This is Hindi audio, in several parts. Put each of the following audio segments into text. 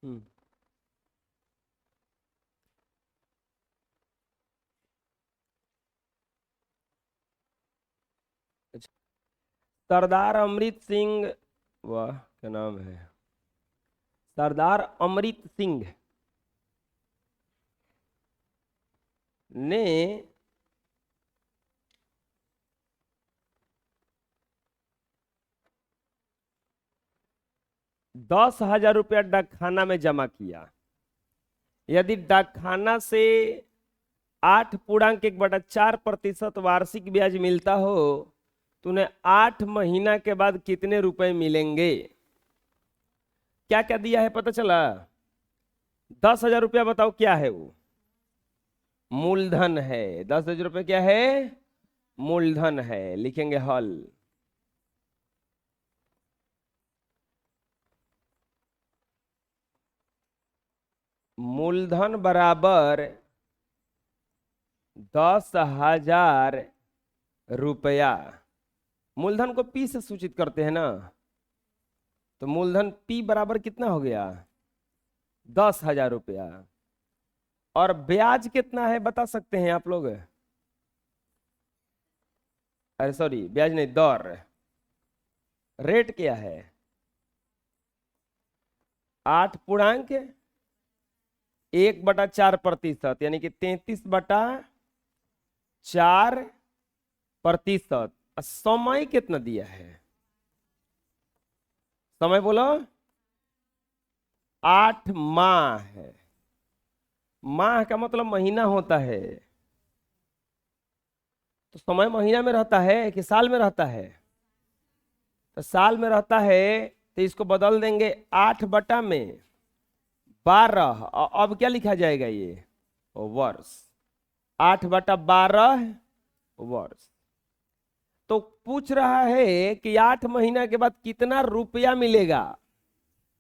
हम्म। अच्छा, सरदार अमृत सिंह, वाह क्या नाम है, सरदार अमृत सिंह ने 10,000 रुपया डाकखाना में जमा किया। यदि डाकखाना से 8.1/4% वार्षिक ब्याज मिलता हो तो उन्हें 8 महीना के बाद कितने रुपए मिलेंगे? क्या क्या दिया है पता चला? 10,000 रुपया, बताओ क्या है वो? मूलधन है। 10,000 रुपये क्या है? मूलधन है। लिखेंगे हल। मूलधन बराबर 10,000 रुपया। मूलधन को पी से सूचित करते हैं ना, तो मूलधन पी बराबर कितना हो गया? 10,000 रुपया। और ब्याज कितना है बता सकते हैं आप लोग? अरे सॉरी, ब्याज नहीं, दर। रेट क्या है? 8.1/4%, यानी कि 33/4%। समय कितना दिया है? समय बोलो। 8 माह है। माह का मतलब महीना होता है, तो समय महीना में रहता है कि साल में रहता है? तो साल में रहता है, तो इसको बदल देंगे 8/12। अब क्या लिखा जाएगा ये? वर्ष। 8/12 वर्ष। तो पूछ रहा है कि 8 महीना के बाद कितना रुपया मिलेगा।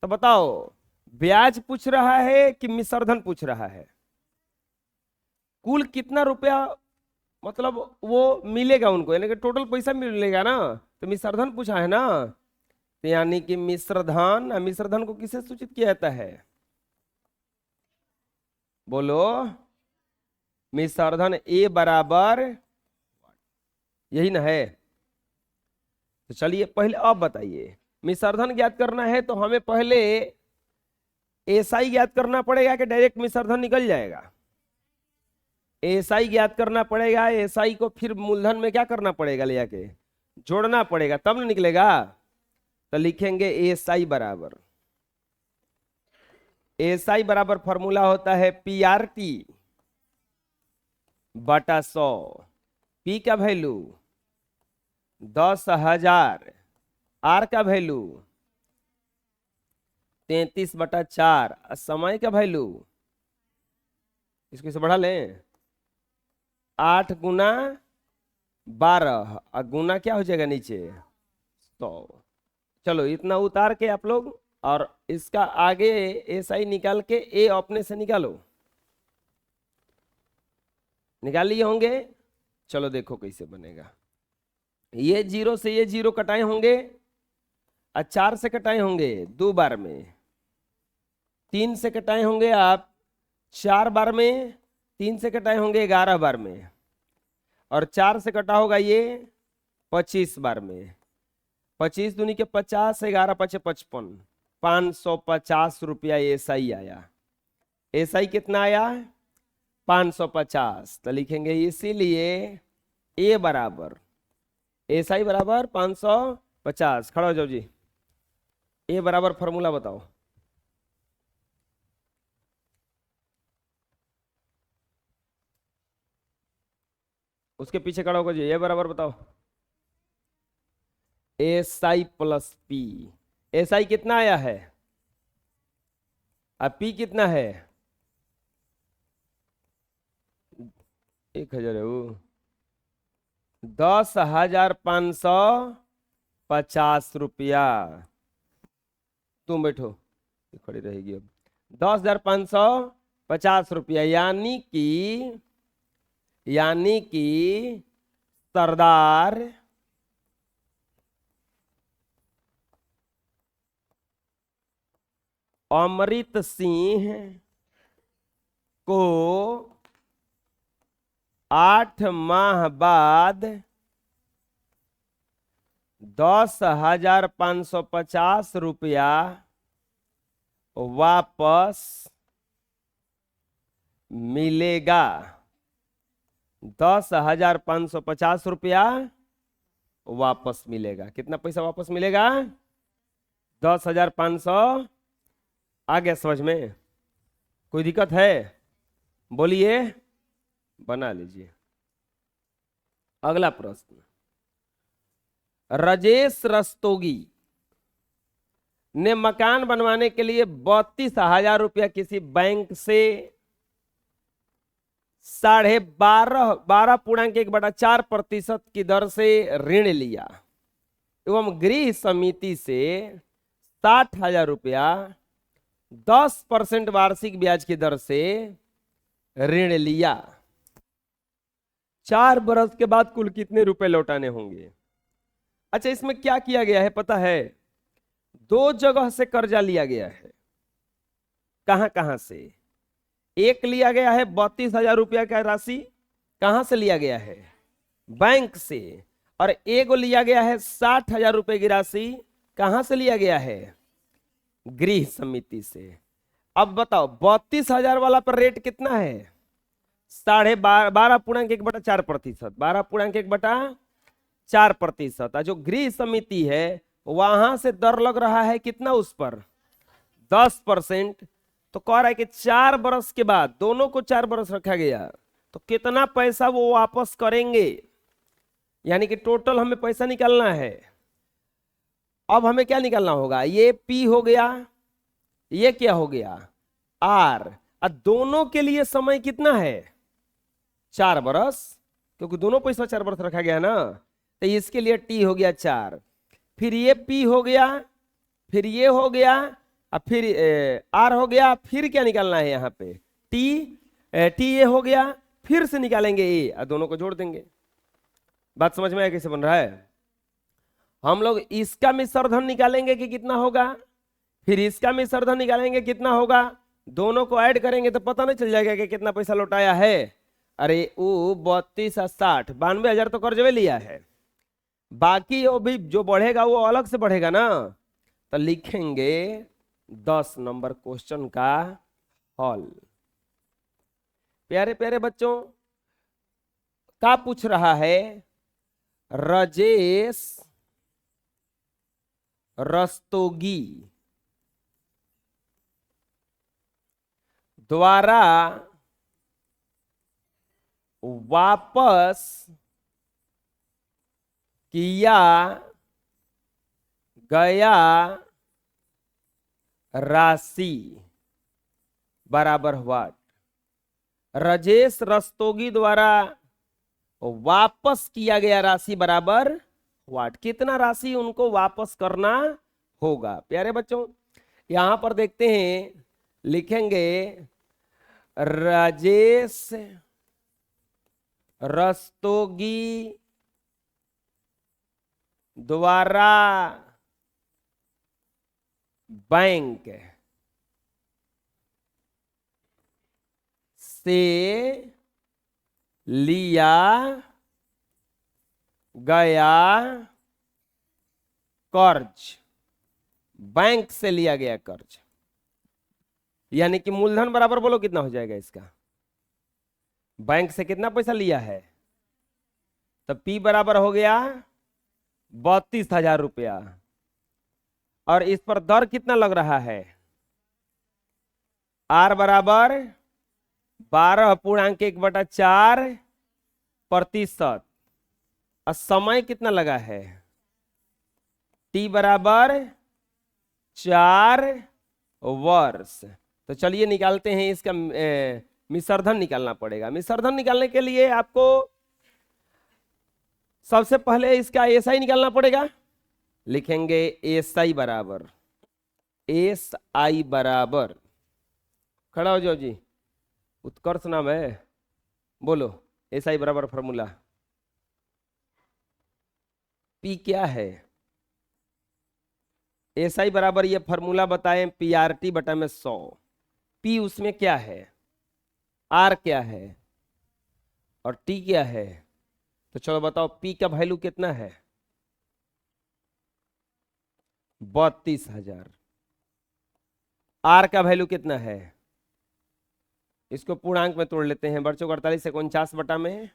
तो बताओ, ब्याज पूछ रहा है कि मिश्रधन पूछ रहा है? कुल कितना रुपया मतलब वो मिलेगा उनको, यानी कि टोटल पैसा मिलेगा ना। तो मिश्रधन पूछा है ना, तो यानी कि मिश्रधन, मिश्रधन को किसे सूचित किया जाता है? बोलो। मिश्रधन ए बराबर, यही ना है। तो चलिए पहले अब बताइए, मिश्रधन ज्ञात करना है तो हमें पहले एसआई ज्ञात करना पड़ेगा कि डायरेक्ट मिश्रधन निकल जाएगा? एसआई ज्ञात करना पड़ेगा। एसआई को फिर मूलधन में क्या करना पड़ेगा, ले जाके जोड़ना पड़ेगा, तब ना निकलेगा। तो लिखेंगे एसआई बराबर, एसआई बराबर फॉर्मूला होता है पीआरटी बटा 100। पी का वैल्यू 10,000, आर का वैल्यू 33/4, समय का वैल्यू, इसको इसे बढ़ा लें, 8 × 12, और गुना क्या हो जाएगा नीचे? 100। चलो इतना उतार के आप लोग, और इसका आगे एसआई निकाल के ए अपने से निकालो। निकाल लिए होंगे? चलो देखो कैसे बनेगा। ये 0 से ये 0 कटाए होंगे, और 4 से कटाए होंगे 2 बार में, 3 से कटाए होंगे आप 4 बार में, 3 से कटाए होंगे 11 बार में, और 4 से कटा होगा ये 25 बार में। 25 दूनी के 50, 11 पचे 55, 550 रुपया एसआई आया। एसआई कितना आया? 550। तो लिखेंगे इसीलिए ए बराबर, एसआई बराबर 550। खड़ा हो जाओ जी। ए बराबर फॉर्मूला बताओ। उसके पीछे खड़ा होकर जी, ए बराबर बताओ। SI plus P. एसआई कितना आया है, अब पी कितना है? 1,000 है वो। 10,550 रुपया। तुम बैठो, ये खड़ी रहेगी अब। 10,550 रुपया, यानी कि सरदार अमृत सिंह को 8 माह बाद 10,550 रुपया वापस मिलेगा। 10,550 रुपया वापस मिलेगा। कितना पैसा वापस मिलेगा? 10,500। आ गया समझ में? कोई दिक्कत है? बोलिए, बना लीजिए। अगला प्रश्न, राजेश रस्तोगी ने मकान बनवाने के लिए 32,000 रुपया किसी बैंक से 12.5% की दर से ऋण लिया एवं गृह समिति से 60,000 रुपया 10% वार्षिक ब्याज की दर से ऋण लिया। 4 बरस के बाद कुल कितने रुपए लौटाने होंगे? अच्छा, इसमें क्या किया गया है पता है? 2 जगह से कर्जा लिया गया है। कहां कहां से? एक लिया गया है 32,000 रुपया का राशि, कहां से लिया गया है? बैंक से। और एक लिया गया है 60,000 रुपए की राशि, कहां से लिया गया है? गृह समिति से। अब बताओ 32,000 वाला पर रेट कितना है? 12.1/4%। 12.1/4%। जो गृह समिति है वहां से दर लग रहा है कितना उस पर? 10%। तो कह रहा है कि 4 बरस के बाद, दोनों को 4 बरस रखा गया, तो कितना पैसा वो वापस करेंगे? यानी कि टोटल हमें पैसा निकालना है। अब हमें क्या निकालना होगा? ये पी हो गया, ये क्या हो गया? आर। और दोनों के लिए समय कितना है? 4 बरस, क्योंकि दोनों पैसा 4 बरस रखा गया ना। तो इसके लिए टी हो गया 4, फिर ये पी हो गया, फिर ये हो गया, और फिर आर हो गया। फिर क्या निकालना है यहाँ पे? टी ये हो गया, फिर से निकालेंगे ए और दोनों को जोड़ देंगे। बात समझ में आया कैसे बन रहा है? हम लोग इसका मिश्रधन निकालेंगे कि कितना होगा, फिर इसका मिश्रधन निकालेंगे कितना होगा, दोनों को ऐड करेंगे तो पता नहीं चल जाएगा कि कितना पैसा लौटाया है। अरे वो 32 और 60, 92,000 तो कर्जवे लिया है। बाकी वो भी जो बढ़ेगा वो अलग से बढ़ेगा ना। तो लिखेंगे 10 नंबर क्वेश्चन का हल। प्यारे प्यारे बच्चों, क्या पूछ रहा है? राजेश रस्तोगी द्वारा वापस किया गया राशि बराबर व्हाट? राजेश रस्तोगी द्वारा वापस किया गया राशि बराबर व्हाट? कितना राशि उनको वापस करना होगा? प्यारे बच्चों, यहां पर देखते हैं, लिखेंगे राजेश रस्तोगी द्वारा बैंक से लिया गया कर्ज, बैंक से लिया गया कर्ज, यानी कि मूलधन बराबर बोलो कितना हो जाएगा इसका? बैंक से कितना पैसा लिया है? तो P बराबर हो गया 32,000 रुपया। और इस पर दर कितना लग रहा है? R बराबर 12.1/4%। और समय कितना लगा है? T बराबर 4 वर्ष। तो चलिए निकालते हैं इसका मिश्रधन निकालना पड़ेगा। मिश्रधन निकालने के लिए आपको सबसे पहले इसका एसआई निकालना पड़ेगा। लिखेंगे एसआई बराबर, खड़ा हो जाओ जी, उत्कर्ष नाम है, बोलो एसआई बराबर फॉर्मूला। पी क्या है? SI बराबर ये फॉर्मूला बताएं, PRT बटा में 100। P उसमें क्या है, R क्या है और T क्या है? तो चलो बताओ P का वैल्यू कितना है? 32,000। R का वैल्यू कितना है? इसको पूर्णांक में तोड़ लेते हैं बच्चों, 48 से 49 बटा में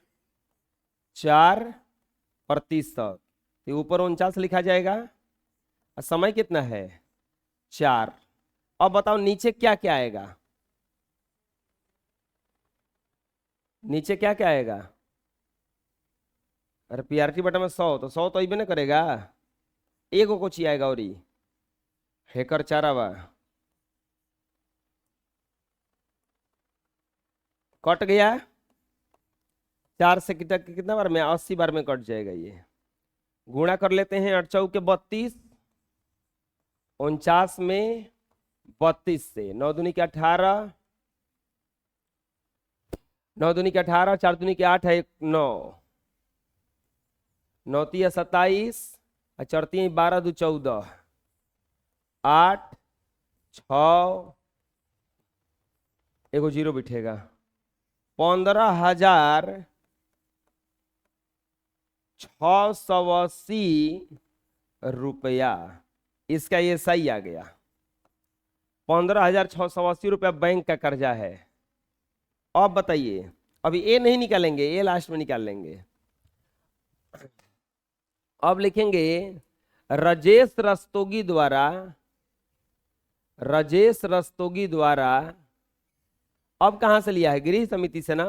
4%। ऊपर 49 लिखा जाएगा और समय कितना है 4। अब बताओ नीचे क्या क्या आएगा, नीचे क्या क्या आएगा? अरे PRT बटा में 100, तो 100 तो अभी ना करेगा, एगो कुछ ही आएगा और हेकर चारावा कट गया। 4 से कितना बार में, 80 बार में कट जाएगा ये। गुणा कर लेते हैं, 8 चौके 32, 49 में 32 से 9 दूनी के 18, 9 दूनी के 18, 4 दूनी के 8 है 9, 9 तिया 27 और 4 तिया 12 दू 14, 8 6 एगो जीरो बिठेगा, 15,680 रुपया इसका ये सही आ गया। 15,680 रुपया बैंक का कर्जा है। अब बताइए, अभी ए नहीं निकालेंगे, ए लास्ट में निकाल लेंगे। अब लिखेंगे राजेश रस्तोगी द्वारा, अब कहां से लिया है, गृह समिति से ना।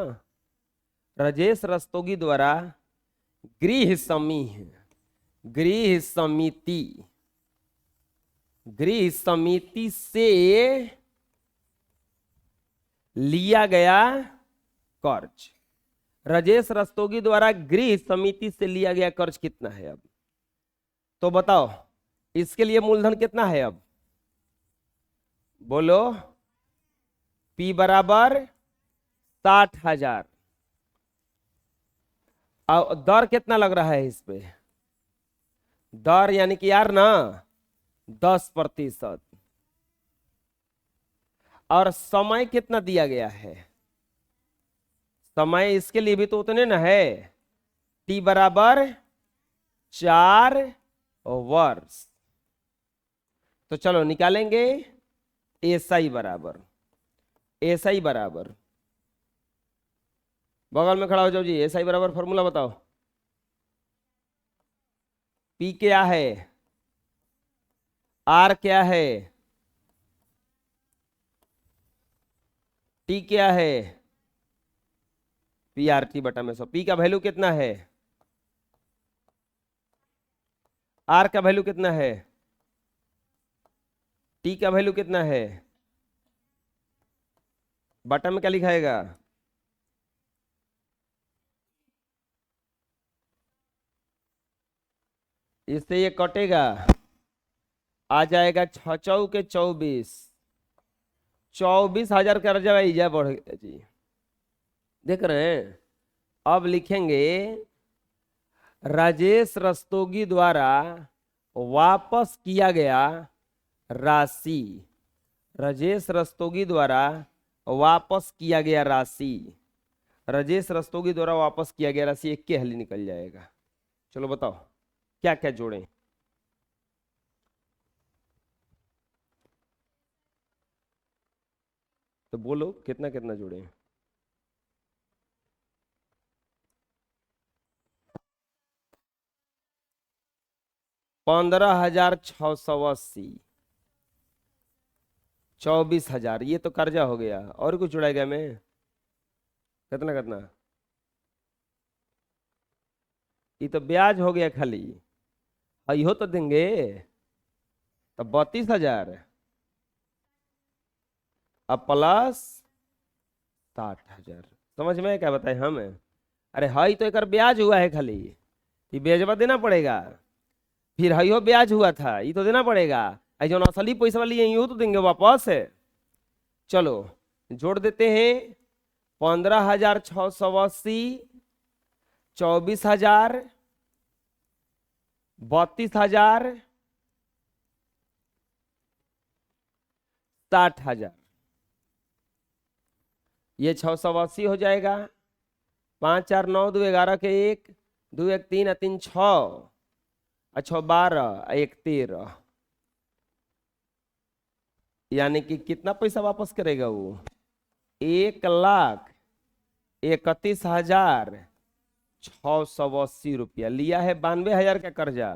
राजेश रस्तोगी द्वारा गृह समिति से लिया गया कर्ज। राजेश रस्तोगी द्वारा गृह समिति से लिया गया कर्ज कितना है? अब तो बताओ इसके लिए मूलधन कितना है? अब बोलो। P बराबर 60,000। और दर कितना लग रहा है इस पे? दर यानी कि यार ना 10%। और समय कितना दिया गया है? समय इसके लिए भी तो उतने ना है, T बराबर 4 वर्ष। तो चलो निकालेंगे SI बराबर, बगल में खड़ा हो जाओ जी। SI बराबर फॉर्मूला बताओ। P क्या है, R क्या है, T क्या है? PRT बटा में 100। P का वैल्यू कितना है, R का वैल्यू कितना है, T का वैल्यू कितना है? बटा में क्या लिखाएगा? इससे ये कटेगा, आ जाएगा 6 चौके 24,000 कर्जा इजा बढ़ गया जी। देख रहे हैं। अब लिखेंगे राजेश रस्तोगी द्वारा वापस किया गया राशि। राजेश रस्तोगी द्वारा वापस किया गया राशि। राजेश रस्तोगी द्वारा वापस किया गया राशि एक के हल निकल जाएगा। चलो बताओ क्या क्या जोड़ें। तो बोलो कितना कितना जोड़ें। पंद्रह 15,680, 24,000 ये तो कर्जा हो गया। और कुछ जुड़ाएगा मैं? कितना कितना? ये तो ब्याज हो गया खाली। इहो तो देंगे तो 32,000 अब प्लस 60,000। समझ में क्या बताए हम? अरे हई तो एक ब्याज हुआ है खाली, ये ब्याजवा देना पड़ेगा। फिर हई हो ब्याज हुआ था, ये तो देना पड़ेगा। जो असली पैसा वाली है ये तो देंगे वापस। चलो जोड़ देते हैं। 15,680, 24,000, 32,000 60,000। ये 680 हो जाएगा। 5 4 9 2 11 के 1 2 1 3 3 6 अच्छा 12 1 13, यानी कि कितना पैसा वापस करेगा वो? 1,31,680 रुपया लिया है। 92,000 का कर्जा,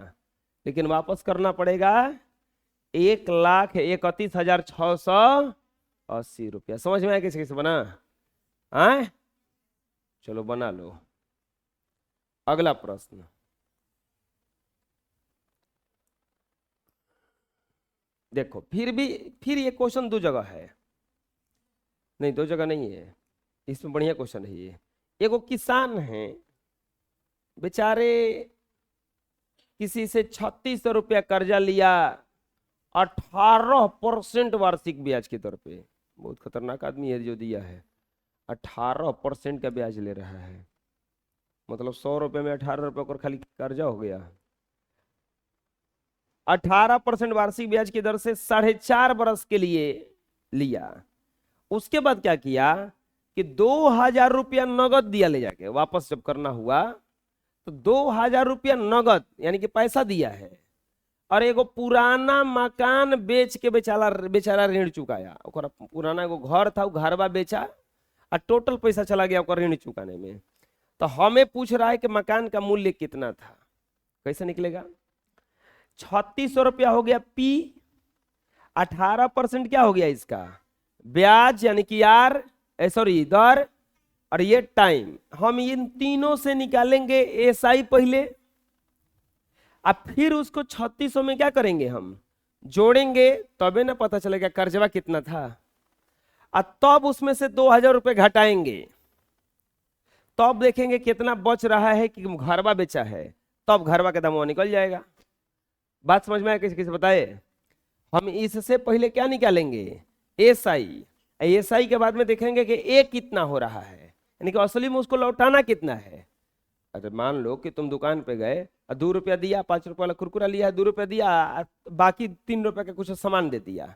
लेकिन वापस करना पड़ेगा 1,31,680 रुपया। समझ में आया कैसे कैसे बना? आए चलो बना लो। अगला प्रश्न, देखो फिर ये क्वेश्चन दो जगह है, नहीं दो जगह नहीं है, इसमें बढ़िया क्वेश्चन है ये। एगो किसान है बेचारे, किसी से 3,600 रुपया कर्जा लिया 18% वार्षिक ब्याज के दर पे। बहुत खतरनाक आदमी है जो दिया है, 18% का ब्याज ले रहा है। मतलब 100 रुपये में 18 रुपये और खाली कर्जा हो गया। 18% वार्षिक ब्याज की दर से 4.5 बरस के लिए लिया। उसके बाद क्या किया कि 2,000 रुपया नगद दिया ले जाके। वापस जब करना हुआ तो 2,000 रुपया नगद यानी कि पैसा दिया है, और एगो पुराना मकान बेच के बेचारा ऋण चुकाया। पुराना एगो घर था, वो घरवा बेचा और टोटल पैसा चला गया ऋण चुकाने में। तो हमें पूछ रहा है कि मकान का मूल्य कितना था, कैसे निकलेगा? 3,600 रुपया हो गया पी, 18% क्या हो गया इसका? ब्याज यानी कि यार सॉरी दर, और ये टाइम। हम इन तीनों से निकालेंगे एसआई पहले, अब फिर उसको 3,600 में क्या करेंगे? हम जोड़ेंगे, तबे ना पता चलेगा कर्जवा कितना था। और तब उसमें से 2,000 रुपये घटाएंगे, तब देखेंगे कितना बच रहा है कि घरवा बेचा है, तब घरवा का दाम निकल जाएगा। बात समझ में आया? किसी किसी बताए। हम इससे पहले क्या निकालेंगे? एसआई। एसआई के बाद में देखेंगे कि ए कितना हो रहा है, यानी कि असली में उसको लौटाना कितना है। अरे मान लो कि तुम दुकान पे गए और 2 रुपया दिया, 5 रुपया वाला कुरकुरा लिया, 2 रुपया दिया, बाकी 3 रुपया का कुछ सामान दे दिया,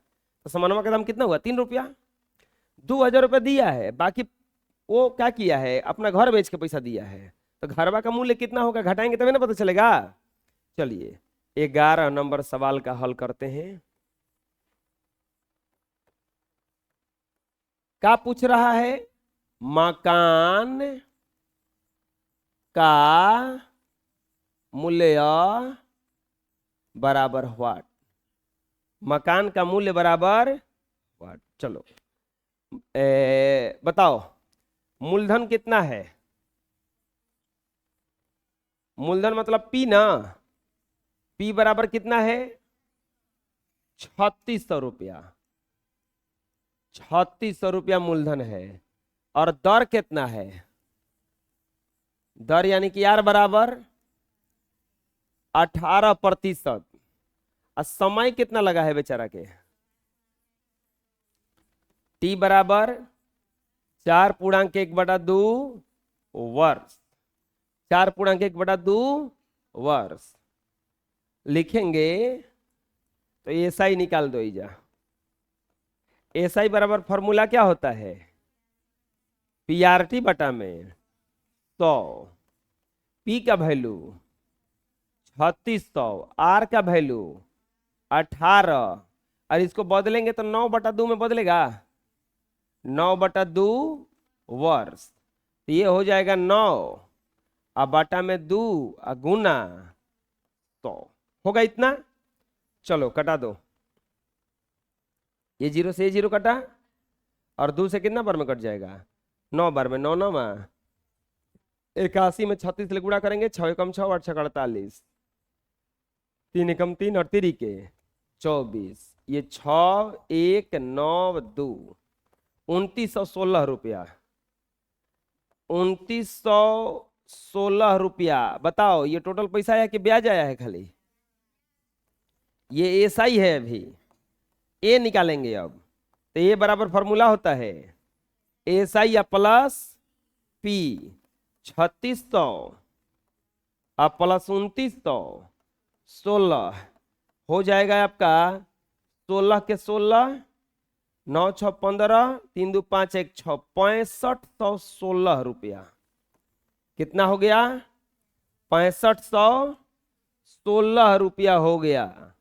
तो सामानों का दाम कितना हुआ? 3 रुपया। 2,000 रुपया दिया है, बाकी वो क्या किया है? अपना घर बेच के पैसा दिया है, तो घरवा का मूल्य कितना होगा? घटाएंगे तभी ना पता चलेगा। चलिए 11 नंबर सवाल का हल करते हैं। क्या पूछ रहा है? मकान का मूल्य बराबर व्हाट? मकान का मूल्य बराबर व्हाट? चलो बताओ मूलधन कितना है? मूलधन मतलब पी ना, पी बराबर कितना है? 3,600 रुपया। 3,600 रुपया मूलधन है, और दर कितना है? दर यानी कि यार बराबर 18%। और समय कितना लगा है बेचारा के? टी बराबर 4.1/2 वर्ष। 4.1/2 वर्ष लिखेंगे तो एसआई निकाल दो। इजा एसआई बराबर फॉर्मूला क्या होता है? पीआरटी बटा में 100। पी का वैल्यू 3,600, आर का वैल्यू 18, और इसको बदलेंगे तो 9/2 में बदलेगा। 9/2 वर्ष, तो ये हो जाएगा 9 और बटा में 2 और गुना 100 होगा इतना। चलो कटा दो, ये 0 से ये 0 कटा, और 2 से कितना बार में कट जाएगा? 9 बार में। 9 9 में 81 में 36 से गुणा करेंगे। 6 एकम 6 8 6 48, 3 एकम 3 और 3 के 24। ये 6 1 9 2 2,916 रुपया। 2,916 रुपया। बताओ ये टोटल पैसा आया कि ब्याज आया है खाली? ये एसआई है, अभी ए निकालेंगे। अब तो ये बराबर फॉर्मूला होता है एसआई या प्लस पी। 3,600 और प्लस 2,916 हो जाएगा आपका 16 के 16 9 6 15, 3 2 5 1 6, 6516 रुपया। कितना हो गया? 6516 रुपया हो गया।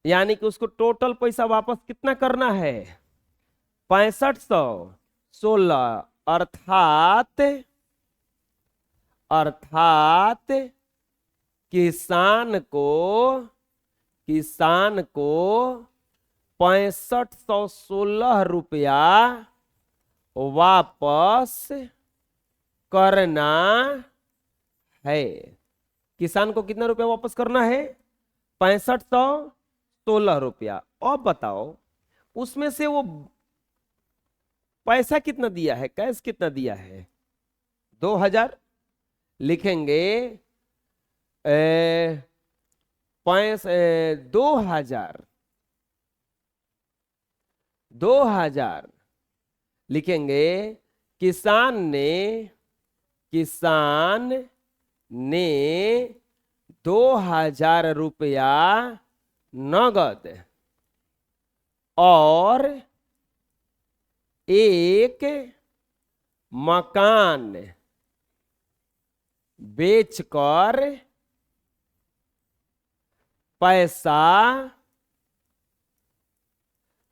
यानी कि उसको टोटल पैसा वापस कितना करना है? 6516, अर्थात अर्थात किसान को 6516 रुपया वापस करना है। किसान को कितना रुपया वापस करना है? 6516 रुपया। अब बताओ उसमें से वो पैसा कितना दिया है, कैश कितना दिया है? 2000 लिखेंगे। 2000 लिखेंगे। किसान ने 2000 रुपया नगद और एक मकान बेचकर पैसा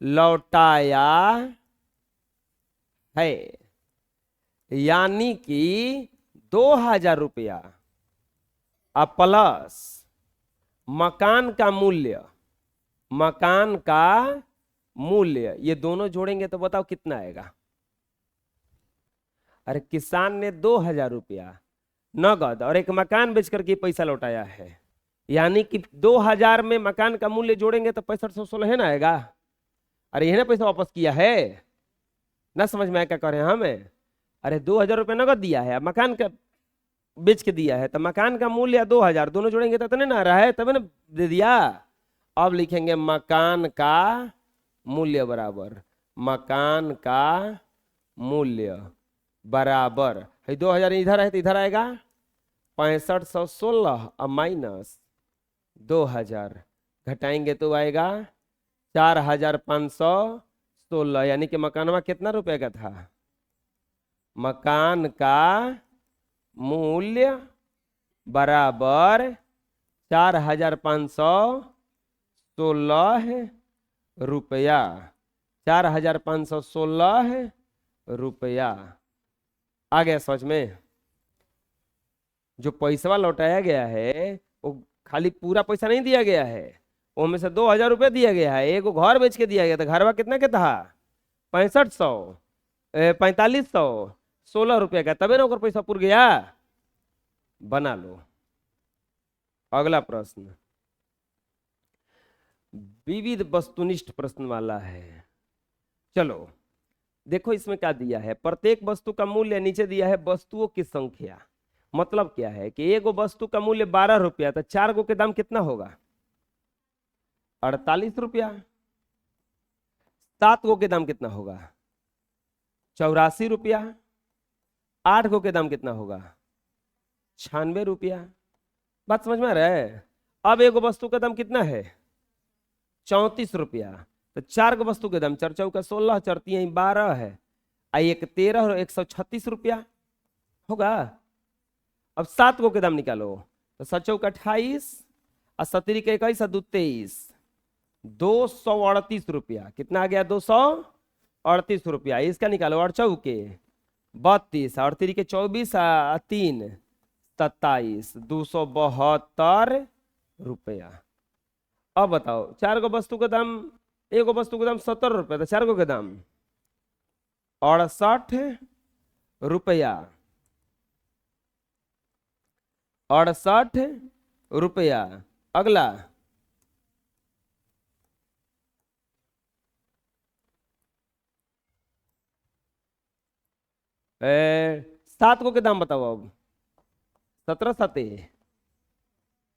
लौटाया है। यानी कि 2000 रुपया प्लस मकान का मूल्य, ये दोनों जोड़ेंगे तो बताओ कितना आएगा? अरे किसान ने 2000 रुपया नगद और एक मकान बेच करके पैसा लौटाया है। यानी कि 2000 में मकान का मूल्य जोड़ेंगे तो 6516 है ना आएगा। अरे यह ना पैसा वापस किया है ना, समझ में आया क्या कर रहे हैं हमें? अरे 2000 रुपया नगद दिया है, मकान का बेच के दिया है, तो मकान का मूल्य 2000 दोनों जोड़ेंगे तो नहीं ना आ रहा है, तब ना दे दिया। अब लिखेंगे मकान का मूल्य बराबर, मकान का मूल्य बराबर है 2000 इधर है तो इधर आएगा 6516 और माइनस 2000 घटाएंगे तो आएगा 4516। यानी कि मकानवा कितना रुपए का था? मकान का मूल्य बराबर 4516 रुपया। 4516 रुपया आ गया समझ में? जो पैसा लौटाया गया है वो खाली पूरा पैसा नहीं दिया गया है, उसमें से 2000 रुपया दिया गया है, एक घर बेच के दिया गया था। घरवा कितना के था? 4516 रुपया का, तबे ना ओकर पैसा पूर गया। बना लो। अगला प्रश्न विविध वस्तुनिष्ठ प्रश्न वाला है। चलो देखो इसमें क्या दिया है, प्रत्येक वस्तु का मूल्य, नीचे दिया है वस्तुओं की संख्या। मतलब क्या है कि एक वस्तु का मूल्य 12 रुपया, तो 4 गो के दाम कितना होगा? 48 रुपया। 7 गो के दाम कितना होगा? 84 रुपया। 8 गो के दाम कितना होगा? 96 रुपया। बात समझ में आ रहा है? अब एक वस्तु का दाम कितना है? 34 रुपया। तो 4 गो वस्तु के दाम 4 चौका 16, 4 तिहाई 12 है, एक 13 और 136 रुपया होगा। अब 7 गो के दाम निकालो, तो 7 चौका 28 और 17 के 21 और 2 23, 238 रुपया। कितना आ गया? 238 रुपया। इसका निकालो 8 चौके 32 और 3 के 24 और 3 27, 272 रुपया। अब बताओ 4 गो वस्तु का दाम, एक गो वस्तु का दाम 70 रुपया, तो 4 गो के दाम 68 रुपया। 68 रुपया। अगला 7 गो के दाम बताओ। अब 17 7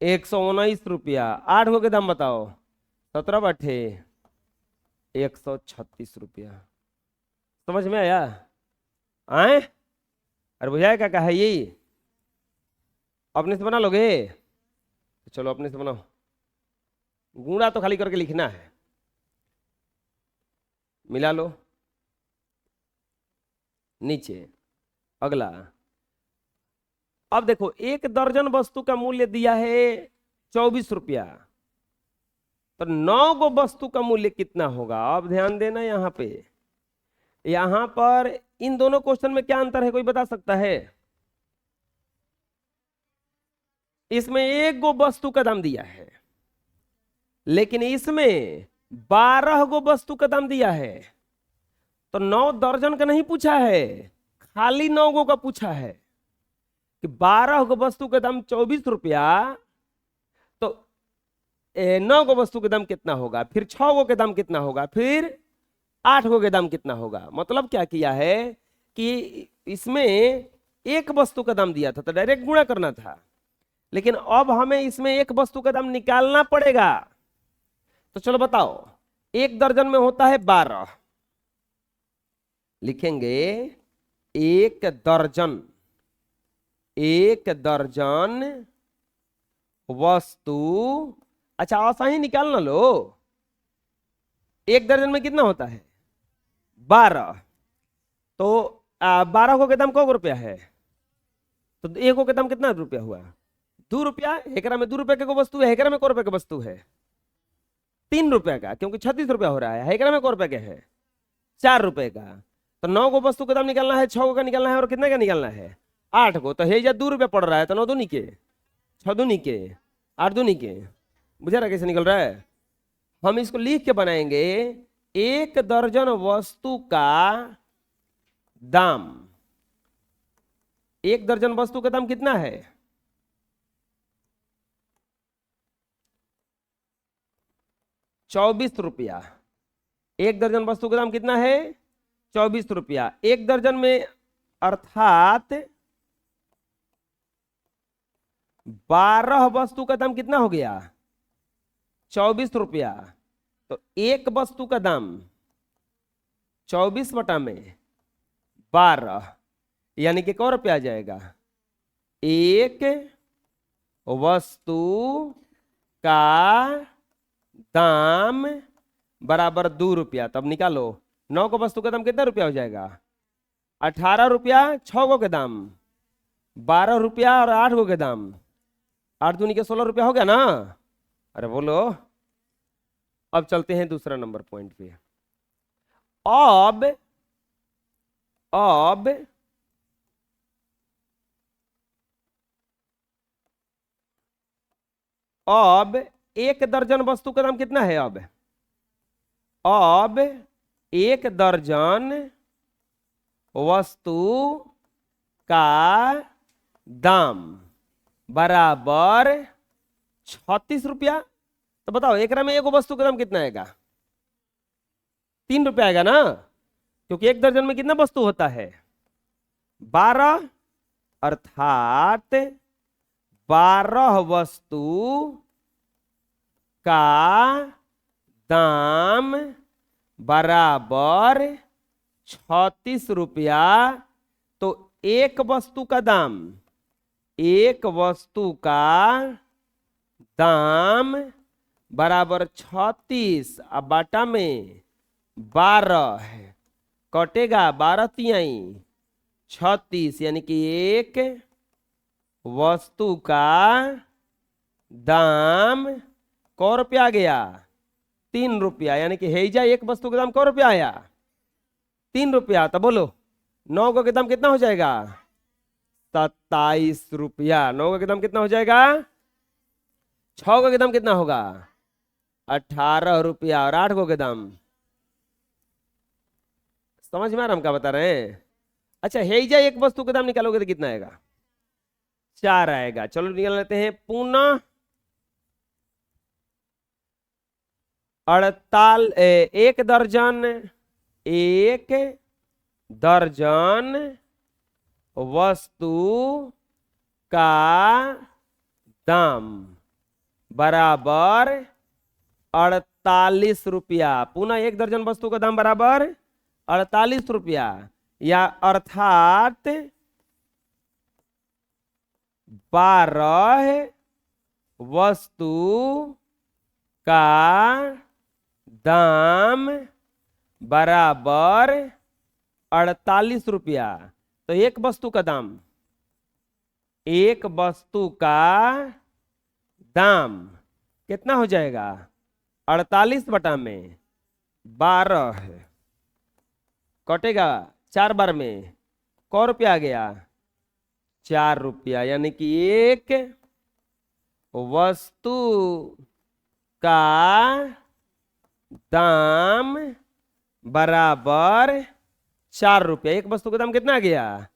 119 रुपया। 8 गो के दाम बताओ। 17 बटे 136 रुपया। समझ में आया? आए? अरे बुझाया क्या है यही? अपने से बना लोगे? चलो अपने से बनाओ। गुणा तो खाली करके लिखना है। मिला लो। नीचे अगला, अब देखो 1 दर्जन वस्तु का मूल्य दिया है 24 रुपया, तो 9 गो वस्तु का मूल्य कितना होगा? अब ध्यान देना यहां पे, यहां पर इन दोनों क्वेश्चन में क्या अंतर है, कोई बता सकता है? इसमें 1 गो वस्तु का दाम दिया है, लेकिन इसमें 12 गो वस्तु का दाम दिया है। तो 9 दर्जन का नहीं पूछा है, खाली 9 गो का पूछा है कि 12 गो वस्तु का दाम 24 रुपया, तो 9 गो वस्तु के दाम कितना होगा, फिर 6 गो के दाम कितना होगा, फिर 8 गो के दाम कितना होगा। मतलब क्या किया है कि इसमें 1 वस्तु का दाम दिया था तो डायरेक्ट गुणा करना था, लेकिन अब हमें इसमें 1 वस्तु का दाम निकालना पड़ेगा। तो चलो बताओ, 1 दर्जन में होता है 12, लिखेंगे 1 दर्जन, 1 दर्जन वस्तु। अच्छा ऐसा ही निकालना लो, 1 दर्जन में कितना होता है 12, तो 12 को के दाम को रुपया है, तो 1 को के दाम कितना रुपया हुआ 2 रुपया। एकरा में 2 रुपए के वस्तु है, एकरा में को रुपए के वस्तु है 3 रुपए का, क्योंकि 36 रुपया हो रहा है। एकरा में को रुपए के है 4 रुपए का। तो 9 गो वस्तु का दाम निकालना है, 6 गो का निकालना है, और कितने का निकालना है 8 गो। तो हे 2 रुपया पड़ रहा है, तो 9 दूनी के 6 दूनी के 8 दूनी के, बुझा रहा कैसे निकल रहा है। हम इसको लिख के बनाएंगे, 1 दर्जन वस्तु का दाम, 1 दर्जन वस्तु का दाम कितना है 24 रुपया। 1 दर्जन वस्तु का दाम कितना है 24 रुपया। 1 दर्जन में अर्थात 12 वस्तु का दाम कितना हो गया 24 रुपया। तो 1 वस्तु का दाम 24 बटा में 12, यानी कि 1 रुपया आ जाएगा। 1 वस्तु का दाम बराबर 2 रुपया। तब निकालो 9 को वस्तु का दाम कितना रुपया हो जाएगा 18 रुपया। 6 गो के दाम 12 रुपया और 8 गो के दाम 8 दूनी के 16 रुपया हो गया ना। अरे बोलो। अब चलते हैं दूसरा नंबर पॉइंट पे। अब 1 दर्जन वस्तु का दाम कितना है। अब 1 दर्जन वस्तु का दाम बराबर 36 रुपया। तो बताओ एकरा में 1 वस्तु का दाम कितना आएगा 3 रुपया आएगा ना, क्योंकि 1 दर्जन में कितना वस्तु होता है 12, अर्थात 12 वस्तु का दाम बराबर 36 रुपया। तो 1 वस्तु का दाम, 1 वस्तु का दाम बराबर 36 अब बाटा में 12 है, कटेगा 12 तिहाई 36, यानी कि 1 वस्तु का दाम क रुपया आ गया 3 रुपया, यानी कि हेजा 1 वस्तु का दाम क रुपया आया 3 रुपया। तो बोलो 9 गो के दाम कितना हो जाएगा 27 रुपया। 9 गो के दाम कितना हो जाएगा, 6 गो के दाम कितना होगा 18 रुपया, और 8 गो के दाम समझ में आ रहा हम क्या बता रहे हैं। अच्छा हेजा 1 वस्तु का दाम निकालोगे तो कितना आएगा 4 आएगा। चलो निकाल लेते हैं पुनः 1 दर्जन, 1 दर्जन वस्तु का दाम बराबर 48 रुपया। पुनः 1 दर्जन वस्तु का दाम बराबर 48 रुपया, या अर्थात 12 वस्तु का दाम बराबर 48 रुपया। तो एक वस्तु का दाम, एक वस्तु का दाम कितना हो जाएगा? 48 बटा में 12 है, कटेगा 4 बार में, क रुपया आ गया? 4 रुपया। यानी कि एक वस्तु का दाम बराबर 4 रुपया। एक वस्तु का दाम कितना आ गया?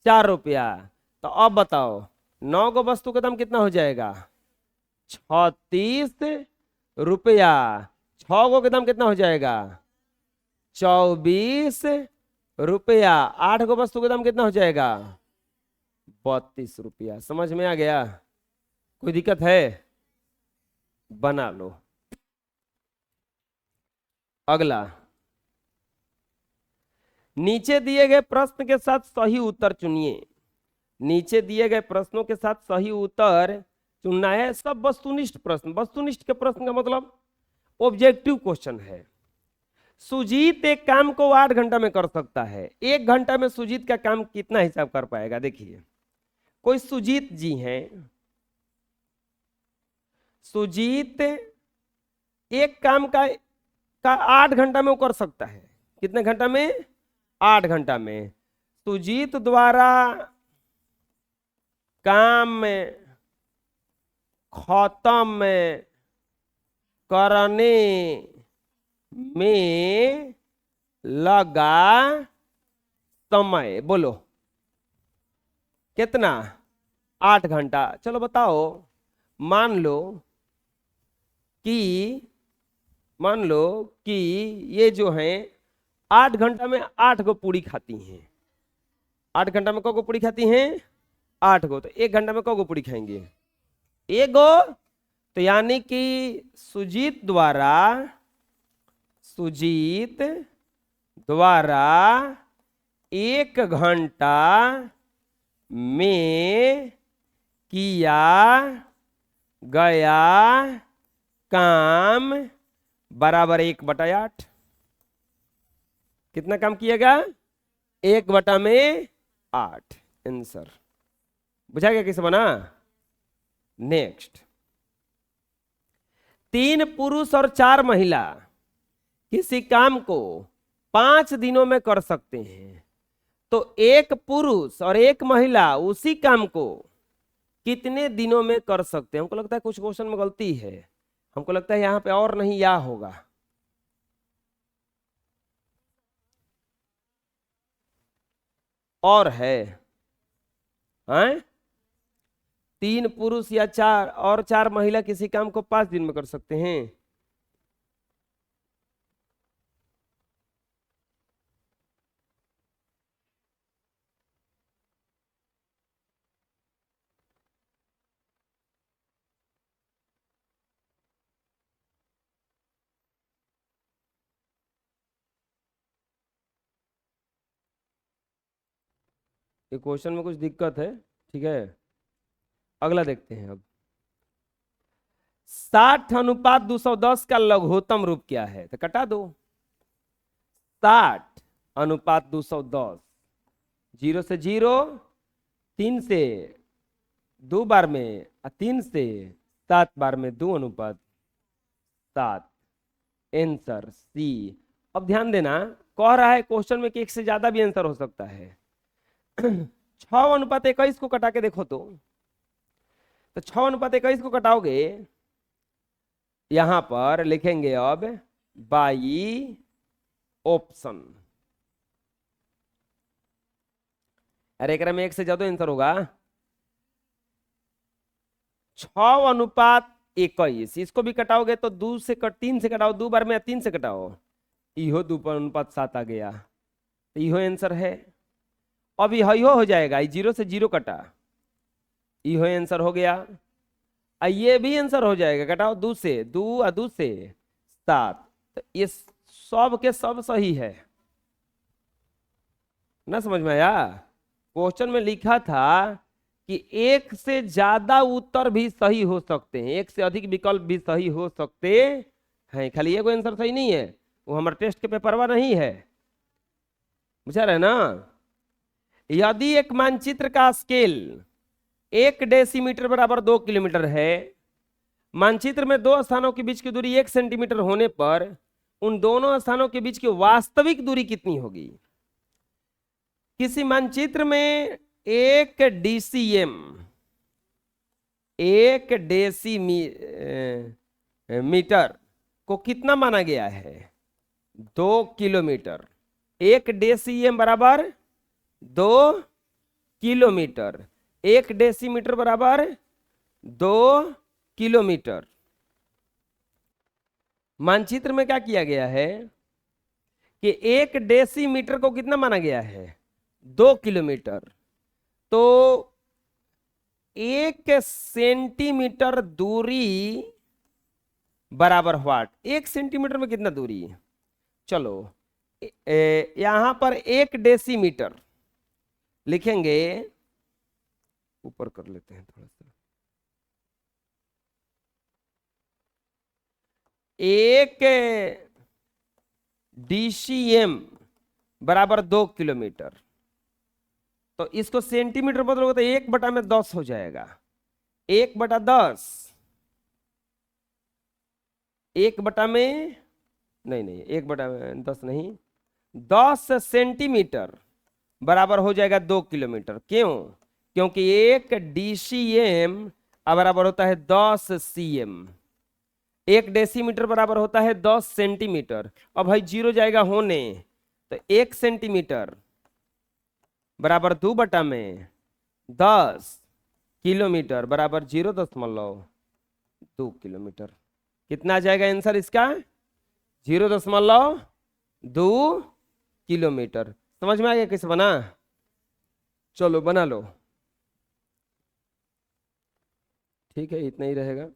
4 रुपया। तो अब बताओ 9 को वस्तु का दाम कितना हो जाएगा? 36 रुपया। 6 को दाम कितना हो जाएगा? 24 रुपया। 8 को वस्तु का दाम कितना हो जाएगा? 32 रुपया। समझ में आ गया? कोई दिक्कत है? बना लो। अगला, नीचे दिए गए प्रश्न के साथ सही उत्तर चुनिए। नीचे दिए गए प्रश्नों के साथ सही उत्तर चुनना है। सब वस्तुनिष्ठ प्रश्न। वस्तुनिष्ठ के प्रश्न का मतलब ऑब्जेक्टिव क्वेश्चन है। सुजीत एक काम को 8 घंटा में कर सकता है। 1 घंटा में सुजीत का काम कितना हिसाब कर पाएगा? देखिए, कोई सुजीत जी हैं, सुजीत एक काम का 8 घंटा में वो कर सकता है। कितने घंटा में? 8 घंटा में। सुजीत द्वारा काम खत्म करने में लगा समय, बोलो कितना? 8 घंटा। चलो बताओ, मान लो कि ये जो हैं 8 घंटा में 8 गो पूरी खाती हैं। 8 घंटा में कौ पूरी खाती हैं? 8 गो। तो 1 घंटा में कौ पूरी खाएंगे? 1 गो। तो यानी कि सुजीत द्वारा 1 घंटा में किया गया काम बराबर 1/8। कितना काम किएगा? 1/8। आंसर बुझा गया कैसे बना? नेक्स्ट, 3 पुरुष और 4 महिला किसी काम को 5 दिनों में कर सकते हैं। तो 1 पुरुष और 1 महिला उसी काम को कितने दिनों में कर सकते हैं? हमको लगता है कुछ क्वेश्चन में गलती है। हमको लगता है यहां पे और नहीं या होगा। और है, हैं? 3 पुरुष या 4 महिला किसी काम को 5 दिन में कर सकते हैं। ये क्वेश्चन में कुछ दिक्कत है, ठीक है। अगला देखते हैं अब। 60:210 का लघुत्तम रूप क्या है? तो कटा दो। 60:210, 0 से 0, 3 से 2 बार में, 3 से 7 बार में 2:7। Answer C. अब ध्यान देना, कह रहा है क्वेश्चन में कि 1 से ज्यादा भी आंसर हो सकता है। 6:21 को कटा के देखो तो 6:21 को कटाओगे, यहां पर लिखेंगे अब बाई ऑप्शन। अरे एक में 1 से ज्यादा आंसर होगा। 6:21, इसको भी कटाओगे तो 3 से कटाओ, 2 बार में 3 से कटाओ, इहो 2:7 आ गया। तो इहो आंसर है। अब इहो हो जाएगा, 0 से 0 कटा, इहो आंसर हो गया। ये भी आंसर हो जाएगा, कटाओ 2 से 2 और 2 से 7। तो ये सब के सब सही है ना? समझ में आया? क्वेश्चन में लिखा था कि 1 से ज्यादा उत्तर भी सही हो सकते हैं, 1 से अधिक विकल्प भी सही हो सकते हैं। खाली एगो आंसर सही नहीं है, वो हमारे टेस्ट के पेपरवा नहीं है, बुझा रहे ना। यदि एक मानचित्र का स्केल 1 डेसीमीटर बराबर 2 किलोमीटर है, मानचित्र में दो स्थानों के बीच की दूरी 1 सेंटीमीटर होने पर उन दोनों स्थानों के बीच की वास्तविक दूरी कितनी होगी। किसी मानचित्र में 1 DCM 1 डेसीमीटर को कितना माना गया है, 2 किलोमीटर। 1 डेसीएम बराबर 2 किलोमीटर, 1 डेसीमीटर बराबर 2 किलोमीटर। मानचित्र में क्या किया गया है कि 1 डेसीमीटर को कितना माना गया है, 2 किलोमीटर। तो 1 सेंटीमीटर दूरी बराबर व्हाट, 1 सेंटीमीटर में कितना दूरी है। चलो यहां पर 1 डेसीमीटर लिखेंगे, ऊपर कर लेते हैं थोड़ा सा, 1 DCM बराबर 2 किलोमीटर। तो इसको सेंटीमीटर बदलोगे तो 1/10 हो जाएगा, 1/10, 1 में नहीं 1/10 नहीं, 10 सेंटीमीटर बराबर हो जाएगा 2 किलोमीटर। क्यों, क्योंकि 1 DCM बराबर होता है 10 CM, 1 डेसीमीटर बराबर होता है 10 सेंटीमीटर। अब भाई जीरो जाएगा होने, तो 1 सेंटीमीटर बराबर 2/10 किलोमीटर बराबर 0.2 किलोमीटर। कितना आ जाएगा आंसर इसका, 0.2 किलोमीटर। समझ में आ गया कैसे बना, चलो बना लो। ठीक है, इतना ही रहेगा।